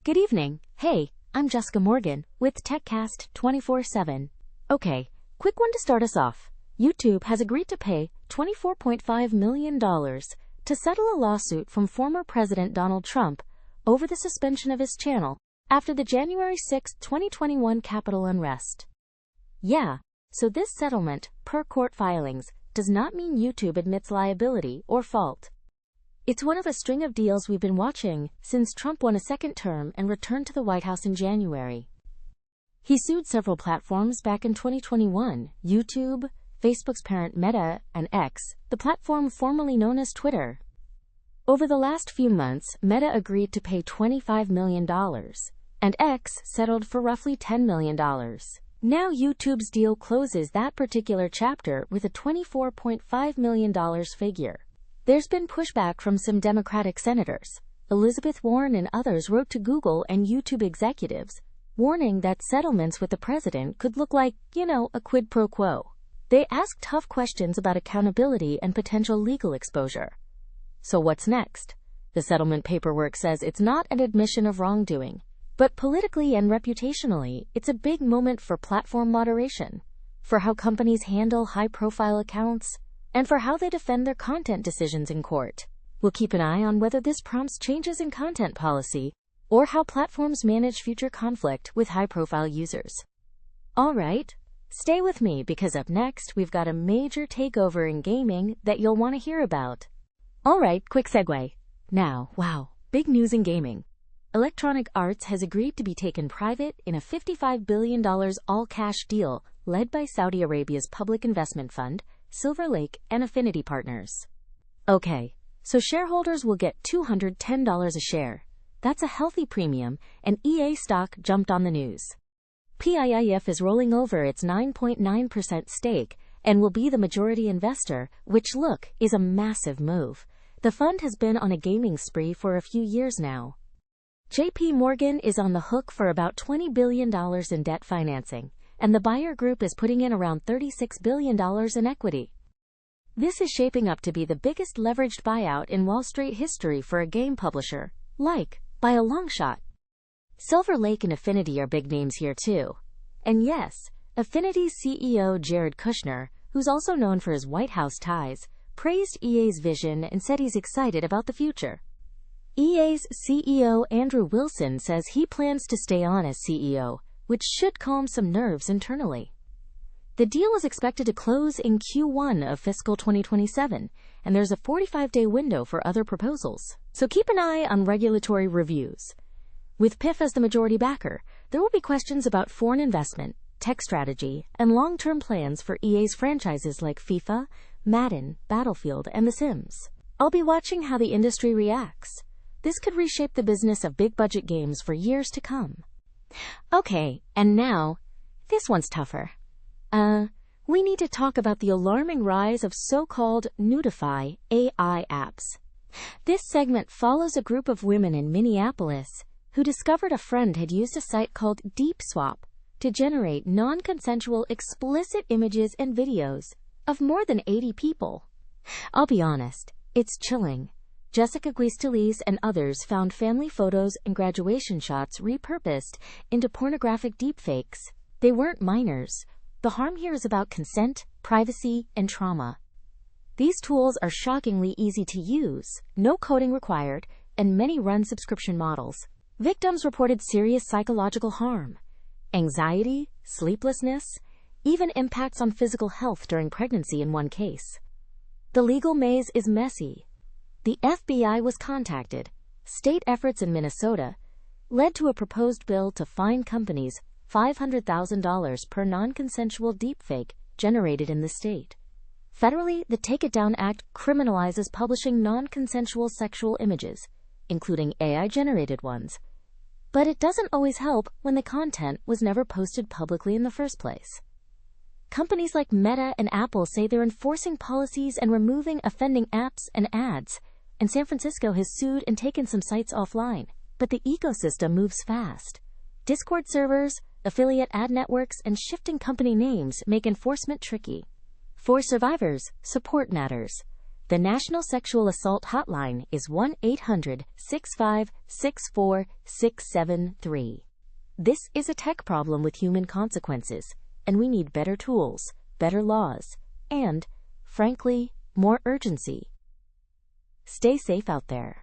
Good evening. Hey, I'm Jessica Morgan with TechCast 24/7. Okay, quick one to start us off. YouTube has agreed to pay $24.5 million to settle a lawsuit from former President Donald Trump over the suspension of his channel after the January 6, 2021 Capitol unrest. Yeah, so this settlement, per court filings, does not mean YouTube admits liability or fault. It's one of a string of deals we've been watching since Trump won a second term and returned to the White House in January. He sued several platforms back in 2021, YouTube, Facebook's parent Meta, and X, the platform formerly known as Twitter. Over the last few months, Meta agreed to pay $25 million, and X settled for roughly $10 million. Now YouTube's deal closes that particular chapter with a $24.5 million figure. There's been pushback from some Democratic senators. Elizabeth Warren and others wrote to Google and YouTube executives, warning that settlements with the president could look like, a quid pro quo. They asked tough questions about accountability and potential legal exposure. So what's next? The settlement paperwork says it's not an admission of wrongdoing, but politically and reputationally, it's a big moment for platform moderation, for how companies handle high-profile accounts, and for how they defend their content decisions in court. We'll keep an eye on whether this prompts changes in content policy or how platforms manage future conflict with high-profile users. All right, stay with me because up next we've got a major takeover in gaming that you'll want to hear about. All right, quick segue. Now, wow, big news in gaming. Electronic Arts has agreed to be taken private in a $55 billion all-cash deal led by Saudi Arabia's public investment fund, Lake and Affinity Partners. Okay, so shareholders will get $210 a share. That's a healthy premium, and EA stock jumped on the news. PIF is rolling over its 9.9% stake and will be the majority investor, which is a massive move. The fund has been on a gaming spree for a few years now. JP Morgan is on the hook for about $20 billion in debt financing, and the buyer group is putting in around $36 billion in equity. This is shaping up to be the biggest leveraged buyout in Wall Street history for a game publisher, by a long shot. Lake and Affinity are big names here too. And yes, Affinity's CEO Jared Kushner, who's also known for his White House ties, praised EA's vision and said he's excited about the future. EA's CEO Andrew Wilson says he plans to stay on as CEO, which should calm some nerves internally. The deal is expected to close in Q1 of fiscal 2027, and there's a 45-day window for other proposals, so keep an eye on regulatory reviews. With PIF as the majority backer, there will be questions about foreign investment, tech strategy, and long-term plans for EA's franchises like FIFA, Madden, Battlefield, and The Sims. I'll be watching how the industry reacts. This could reshape the business of big-budget games for years to come. Okay, and now, this one's tougher. We need to talk about the alarming rise of so-called Nudify AI apps. This segment follows a group of women in Minneapolis who discovered a friend had used a site called DeepSwap to generate non-consensual explicit images and videos of more than 80 people. I'll be honest, it's chilling. Jessica Guistelis and others found family photos and graduation shots repurposed into pornographic deepfakes. They weren't minors. The harm here is about consent, privacy, and trauma. These tools are shockingly easy to use, no coding required, and many run subscription models. Victims reported serious psychological harm, anxiety, sleeplessness, even impacts on physical health during pregnancy in one case. The legal maze is messy. The FBI was contacted. State efforts in Minnesota led to a proposed bill to fine companies $500,000 per non-consensual deepfake generated in the state. Federally, the Take It Down Act criminalizes publishing non-consensual sexual images, including AI-generated ones. But it doesn't always help when the content was never posted publicly in the first place. Companies like Meta and Apple say they're enforcing policies and removing offending apps and ads, and San Francisco has sued and taken some sites offline. But the ecosystem moves fast. Discord servers, affiliate ad networks, and shifting company names make enforcement tricky. For survivors, support matters. The National Sexual Assault Hotline is 1-800-6564-673. This is a tech problem with human consequences, and we need better tools, better laws, and, frankly, more urgency. Stay safe out there.